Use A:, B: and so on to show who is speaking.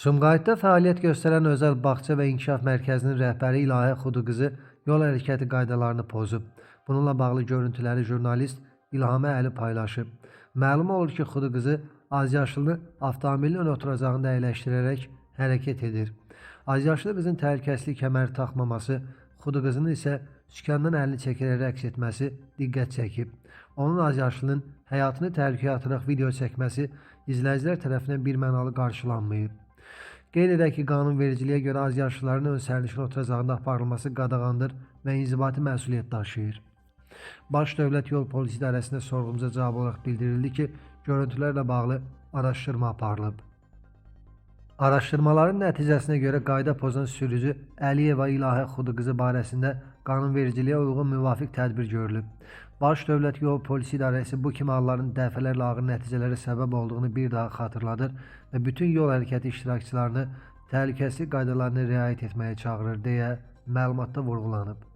A: Sumqayıtda fəaliyyət göstərən özəl bağça və inkişaf mərkəzinin rəhbəri İlahə Xuduqızı yol hərəkəti qaydalarını pozub. Bununla bağlı görüntüləri jurnalist İlhamə Əli paylaşıb. Məlum olur ki, Xuduqızı azyaşlını avtomobilin ön oturacağında əyləşdirərək hərəkət edir. Azyaşlı qızın təhlükəsizlik kəməri taxmaması, Xuduqızının isə sükandan əlini çəkərək rəqs etməsi diqqət çəkib. Onun azyaşlının həyatını təhlükəyə ataraq video çəkməsi izləyicilər tərəfindən birmənalı qarşılanmayıb. Qeyd edək ki, qanunvericiliyə görə azyaşlıların ön sərnişin oturacağında aparılması qadağandır və inzibati məsuliyyət daşıyır. Baş Dövlət Yol Polisi İdarəsində sorğumuza cavab olaraq bildirildi ki, görüntülərlə bağlı araşdırma aparılıb. Araşdırmaların nəticəsinə görə qayda pozan sürücü Əliyeva İlahə Xuduqızı barəsində qanunvericiliyə uyğun müvafiq tədbir görülüb. Baş Dövlət Yol Polisi İdarəsi bu kimi halların dəfələrlə ağır nəticələrə səbəb olduğunu bir daha xatırladır və bütün yol hərəkəti iştirakçılarını təhlükəsizlik qaydalarına riayət etməyə çağırır deyə məlumatda vurğulanıb.